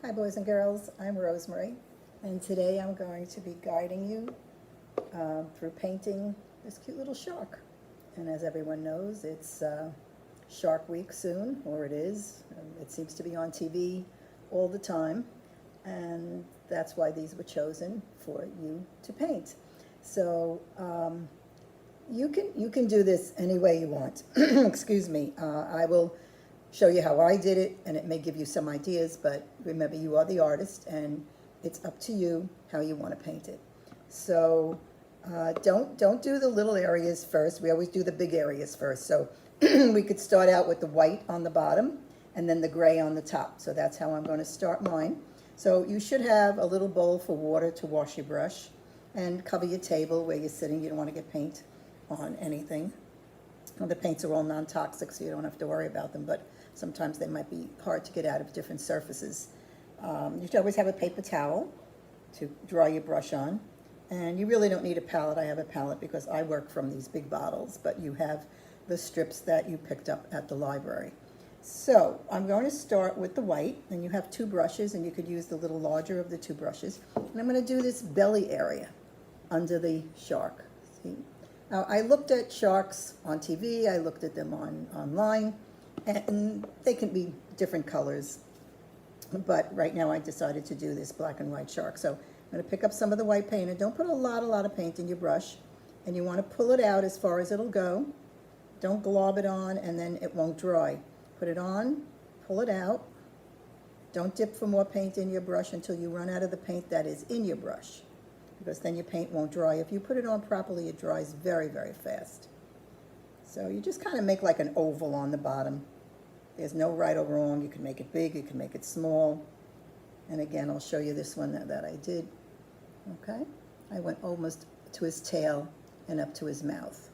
Hi boys and girls, I'm Rosemarie, and today I'm going to be guiding you through painting this cute little shark. And as everyone knows, it's Shark Week soon, or it is. It seems to be on TV all the time, and that's why these were chosen for you to paint. So you can do this any way you want. Excuse me. I will show you how I did it, and it may give you some ideas, but remember, you are the artist, and it's up to you how you want to paint it. So don't do the little areas first. We always do the big areas first. So we could start out with the white on the bottom and then the gray on the top. So that's how I'm going to start mine. So you should have a little bowl for water to wash your brush and cover your table where you're sitting. You don't want to get paint on anything. Well, the paints are all non-toxic, so you don't have to worry about them, but sometimes they might be hard to get out of different surfaces. You should always have a paper towel to dry your brush on. And you really don't need a palette. I have a palette because I work from these big bottles, but you have the strips that you picked up at the library. So I'm going to start with the white, and you have two brushes, and you could use the little larger of the two brushes. And I'm going to do this belly area under the shark. See? Now, I looked at sharks on TV, I looked at them online, and they can be different colors. But right now I decided to do this black and white shark. So I'm going to pick up some of the white paint, and don't put a lot of paint in your brush. And you want to pull it out as far as it'll go. Don't glob it on, and then it won't dry. Put it on, pull it out. Don't dip for more paint in your brush until you run out of the paint that is in your brush, because then your paint won't dry. If you put it on properly, it dries very, very fast. So you just kind of make like an oval on the bottom. There's no right or wrong. You can make it big, you can make it small. And again, I'll show you this one that I did. Okay, I went almost to his tail and up to his mouth.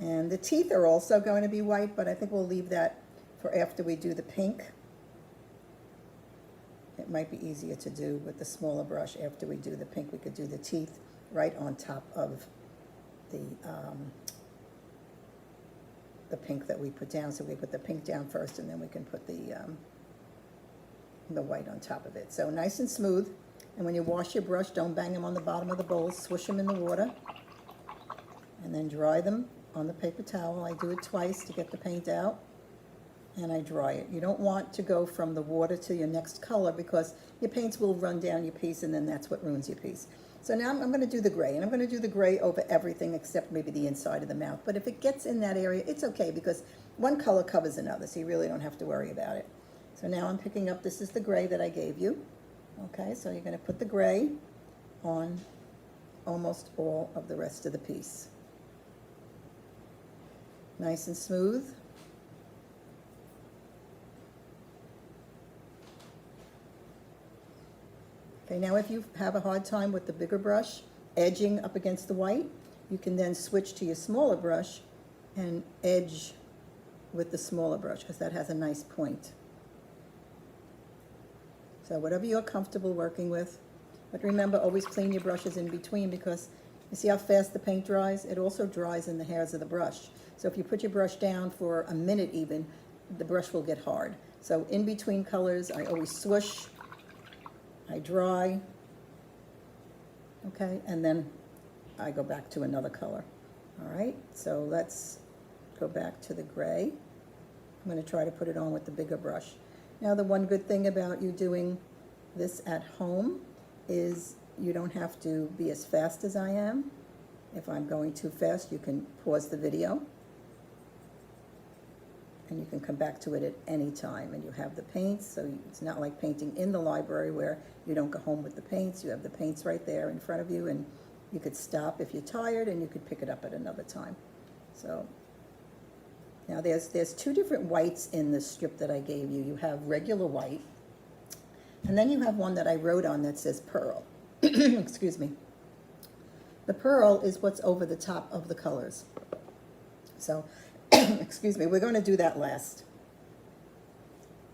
And the teeth are also going to be white, but I think we'll leave that for after we do the pink. It might be easier to do with the smaller brush. After we do the pink, we could do the teeth right on top of the pink that we put down. So we put the pink down first, and then we can put the white on top of it. So nice and smooth. And when you wash your brush, don't bang them on the bottom of the bowl. Swish them in the water, and then dry them on the paper towel. I do it twice to get the paint out, and I dry it. You don't want to go from the water to your next color, because your paints will run down your piece, and then that's what ruins your piece. So now I'm going to do the gray, and I'm going to do the gray over everything except maybe the inside of the mouth. But if it gets in that area, it's okay, because one color covers another, so you really don't have to worry about it. So now I'm picking up, this is the gray that I gave you. Okay, so you're going to put the gray on almost all of the rest of the piece. Nice and smooth. Okay, now if you have a hard time with the bigger brush edging up against the white, you can then switch to your smaller brush and edge with the smaller brush, because that has a nice point. So whatever you're comfortable working with. But remember, always clean your brushes in between, because you see how fast the paint dries? It also dries in the hairs of the brush. So if you put your brush down for a minute even, the brush will get hard. So in between colors, I always swoosh, I dry, okay, and then I go back to another color. All right, so let's go back to the gray. I'm going to try to put it on with the bigger brush. Now, the one good thing about you doing this at home is you don't have to be as fast as I am. If I'm going too fast, you can pause the video, and you can come back to it at any time. And you have the paints, so it's not like painting in the library where you don't go home with the paints. You have the paints right there in front of you, and you could stop if you're tired, and you could pick it up at another time. So now there's two different whites in the strip that I gave you. You have regular white, and then you have one that I wrote on that says pearl. Excuse me. The pearl is what's over the top of the colors. So, excuse me, we're going to do that last.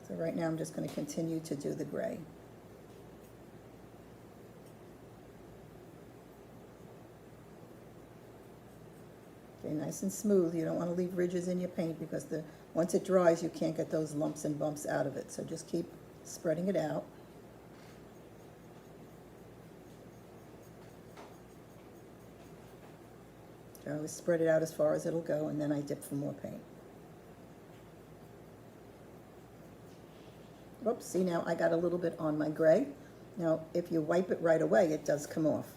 So right now I'm just going to continue to do the gray. Okay, nice and smooth. You don't want to leave ridges in your paint, because once it dries, you can't get those lumps and bumps out of it. So just keep spreading it out. So I always spread it out as far as it'll go, and then I dip for more paint. Oops, see, now I got a little bit on my gray. Now, if you wipe it right away, it does come off.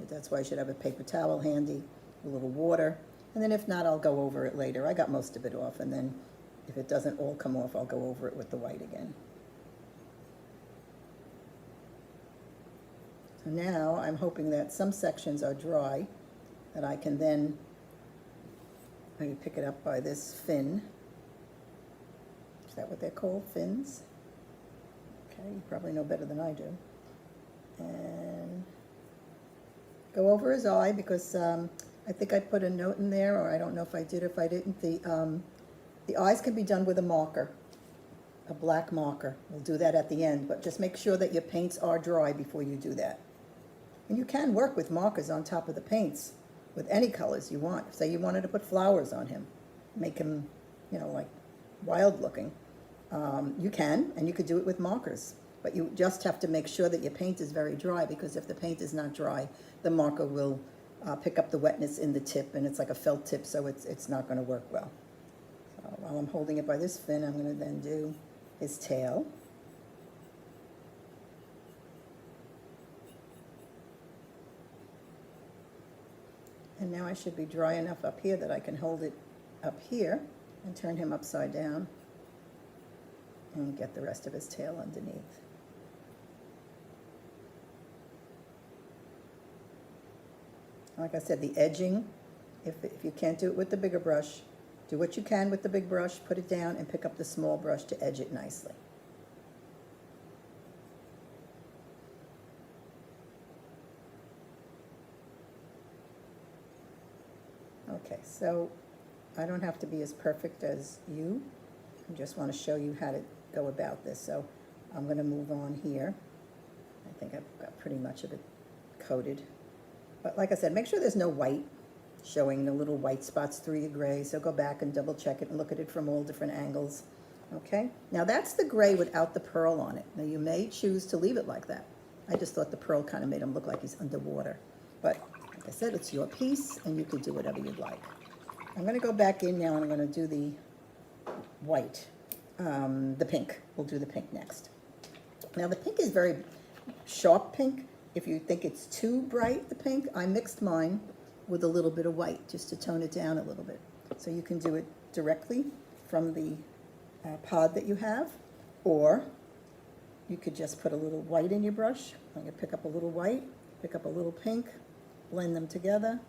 That's why I should have a paper towel handy, a little water, and then if not, I'll go over it later. I got most of it off, and then if it doesn't all come off, I'll go over it with the white again. So now I'm hoping that some sections are dry, that I can then maybe pick it up by this fin. Is that what they're called, fins? Okay, you probably know better than I do. And go over his eye, because I think I put a note in there, or I don't know if I did or if I didn't. The eyes can be done with a marker, a black marker. We'll do that at the end, but just make sure that your paints are dry before you do that. And you can work with markers on top of the paints with any colors you want. Say you wanted to put flowers on him, make him, you know, like wild looking. You can, and you could do it with markers. But you just have to make sure that your paint is very dry, because if the paint is not dry, the marker will pick up the wetness in the tip, and it's like a felt tip, so it's not going to work well. So while I'm holding it by this fin, I'm going to then do his tail. And now I should be dry enough up here that I can hold it up here and turn him upside down and get the rest of his tail underneath. Like I said, the edging, if you can't do it with the bigger brush, do what you can with the big brush, put it down, and pick up the small brush to edge it nicely. Okay, so I don't have to be as perfect as you. I just want to show you how to go about this. So I'm going to move on here. I think I've got pretty much of it coated. But like I said, make sure there's no white showing, the little white spots through your gray. So go back and double check it and look at it from all different angles. Okay, now that's the gray without the pearl on it. Now you may choose to leave it like that. I just thought the pearl kind of made him look like he's underwater. But like I said, it's your piece, and you can do whatever you'd like. I'm going to go back in now, and I'm going to do the white, the pink. We'll do the pink next. Now the pink is very sharp pink. If you think it's too bright, the pink, I mixed mine with a little bit of white just to tone it down a little bit. So you can do it directly from the pod that you have, or you could just put a little white in your brush. I'm going to pick up a little white, pick up a little pink, blend them together,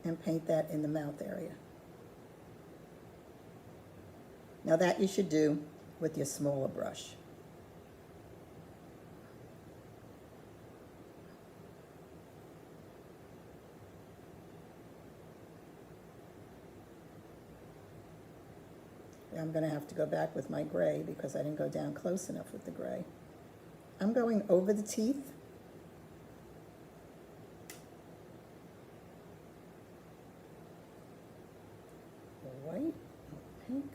and paint that in the mouth area. Now that you should do with your smaller brush. I'm going to have to go back with my gray because I didn't go down close enough with the gray. I'm going over the teeth. White, pink.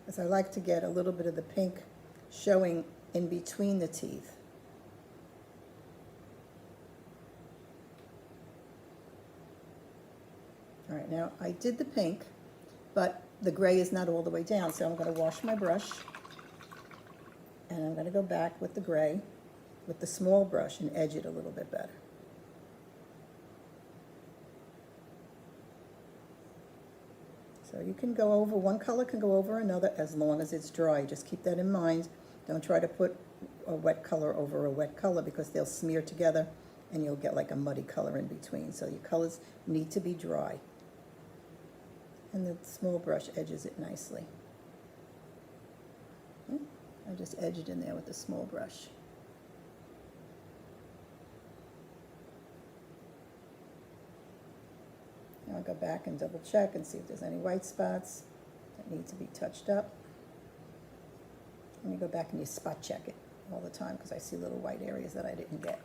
Because I like to get a little bit of the pink showing in between the teeth. All right, now I did the pink, but the gray is not all the way down, so I'm going to wash my brush, and I'm going to go back with the gray with the small brush and edge it a little bit better. So you can go over, one color can go over another as long as it's dry. Just keep that in mind. Don't try to put a wet color over a wet color because they'll smear together and you'll get like a muddy color in between. So your colors need to be dry. And the small brush edges it nicely. I just edge it in there with the small brush. Now I'll go back and double check and see if there's any white spots that need to be touched up. And you go back and you spot check it all the time because I see little white areas that I didn't get.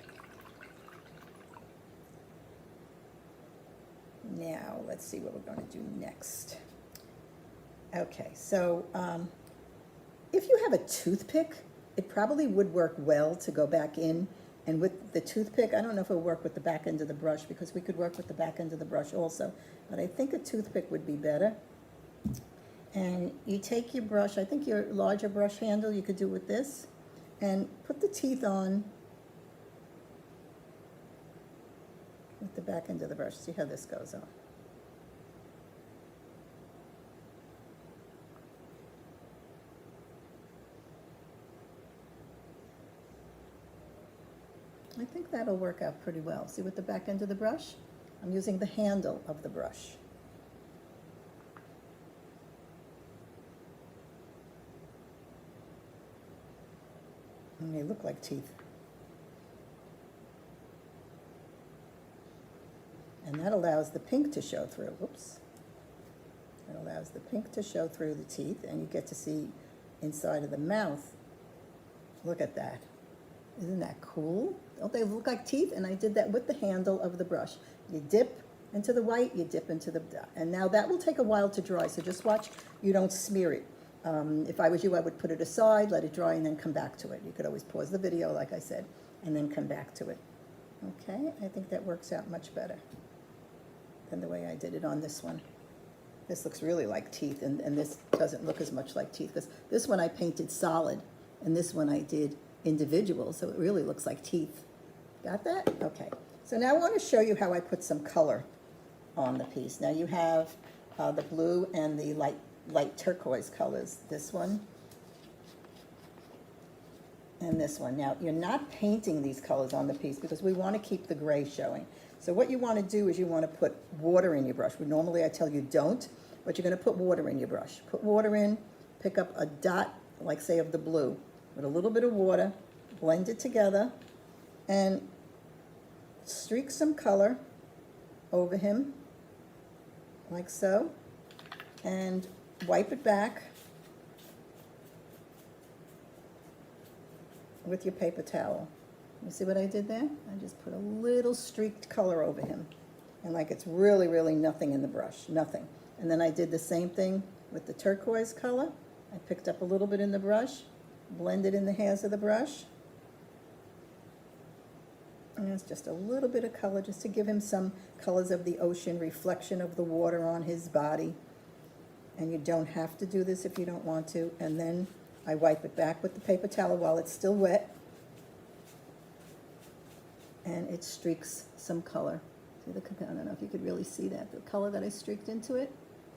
Now let's see what we're going to do next. Okay, so if you have a toothpick, it probably would work well to go back in. And with the toothpick, I don't know if it would work with the back end of the brush, because we could work with the back end of the brush also. But I think a toothpick would be better. And you take your brush, I think your larger brush handle, you could do with this, and put the teeth on with the back end of the brush. See how this goes on. I think that'll work out pretty well. See, with the back end of the brush, I'm using the handle of the brush. And they look like teeth. And that allows the pink to show through. Whoops. It allows the pink to show through the teeth, and you get to see inside of the mouth. Look at that. Isn't that cool? Don't they look like teeth? And I did that with the handle of the brush. You dip into the white, you dip into the, and now that will take a while to dry, so just watch you don't smear it. If I was you, I would put it aside, let it dry, and then come back to it. You could always pause the video, like I said, and then come back to it. Okay, I think that works out much better than the way I did it on this one. This looks really like teeth, and this doesn't look as much like teeth, because this one I painted solid, and this one I did individual, so it really looks like teeth. Got that? Okay. So now I want to show you how I put some color on the piece. Now you have the blue and the light turquoise colors. This one and this one. Now you're not painting these colors on the piece because we want to keep the gray showing. So what you want to do is you want to put water in your brush. Normally I tell you don't, but you're going to put water in your brush. Put water in, pick up a dot, like say of the blue, with a little bit of water, blend it together, and streak some color over him, like so, and wipe it back with your paper towel. You see what I did there? I just put a little streaked color over him, and like it's really, really nothing in the brush, nothing. And then I did the same thing with the turquoise color. I picked up a little bit in the brush, blended in the hairs of the brush, and it's just a little bit of color just to give him some colors of the ocean, reflection of the water on his body. And you don't have to do this if you don't want to. And then I wipe it back with the paper towel while it's still wet, and it streaks some color. See the, I don't know if you could really see that, the color that I streaked into it.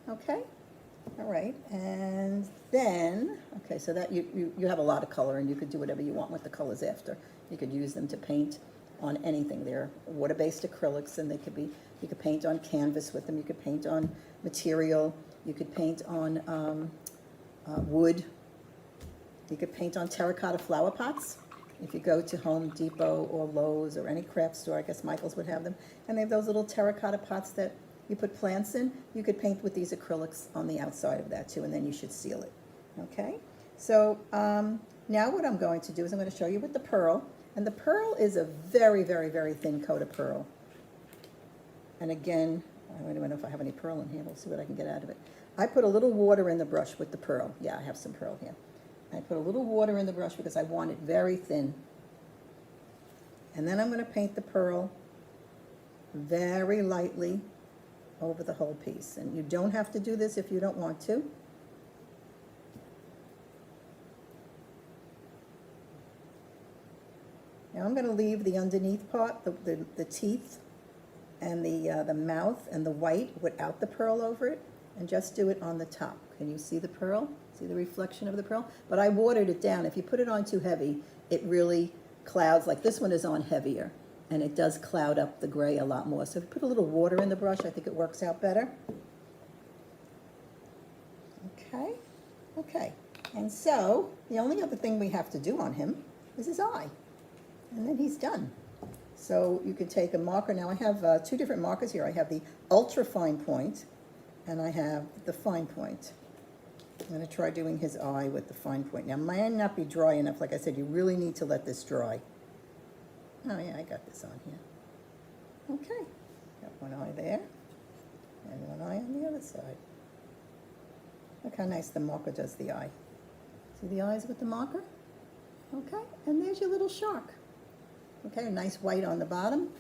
Okay. All right, and then, okay, so that you have a lot of color, and you could do whatever you want with the colors after. You could use them to paint on anything. They're water-based acrylics, and they could be, you could paint on canvas with them, you could paint on material, you could paint on wood, you could paint on terracotta flower pots. If you go to Home Depot or Lowe's or any craft store, I guess Michael's would have them, and they have those little terracotta pots that you put plants in. You could paint with these acrylics on the outside of that too, and then you should seal it. Okay, so now what I'm going to do is I'm going to show you with the pearl, and the pearl is a very, very, very thin coat of pearl. And again, I don't even know if I have any pearl in here. We'll see what I can get out of it. I put a little water in the brush with the pearl. Yeah, I have some pearl here. I put a little water in the brush because I want it very thin. And then I'm going to paint the pearl very lightly over the whole piece. And you don't have to do this if you don't want to. Now I'm going to leave the underneath part, the teeth and the mouth and the white without the pearl over it, and just do it on the top. Can you see the pearl? See the reflection of the pearl? But I watered it down. If you put it on too heavy, it really clouds, like this one is on heavier, and it does cloud up the gray a lot more. So if you put a little water in the brush, I think it works out better. Okay, okay. And so the only other thing we have to do on him is his eye, and then he's done. So you could take a marker. Now I have two different markers here. I have the ultra fine point, and I have the fine point. I'm going to try doing his eye with the fine point. Now, it might not be dry enough. Like I said, you really need to let this dry. Oh, yeah, I got this on here. Okay. Got one eye there, and one eye on the other side. Look how nice the marker does the eye. See the eyes with the marker? Okay, and there's your little shark. Okay, a nice white on the bottom.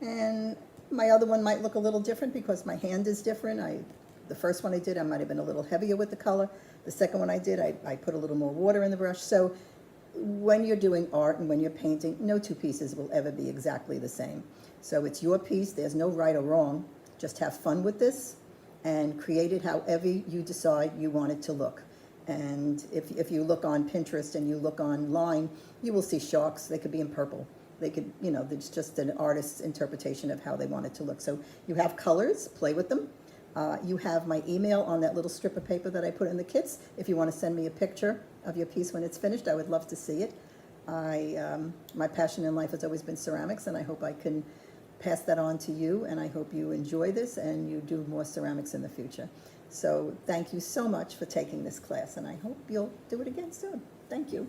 And my other one might look a little different because my hand is different. The first one I did, I might have been a little heavier with the color. The second one I did, I put a little more water in the brush. So when you're doing art and when you're painting, no two pieces will ever be exactly the same. So it's your piece. There's no right or wrong. Just have fun with this and create it however you decide you want it to look. And if you look on Pinterest and you look online, you will see sharks. They could be in purple. They could, it's just an artist's interpretation of how they want it to look. So you have colors, play with them. You have my email on that little strip of paper that I put in the kits. If you want to send me a picture of your piece when it's finished, I would love to see it. My passion in life has always been ceramics, and I hope I can pass that on to you, and I hope you enjoy this and you do more ceramics in the future. So thank you so much for taking this class, and I hope you'll do it again soon. Thank you.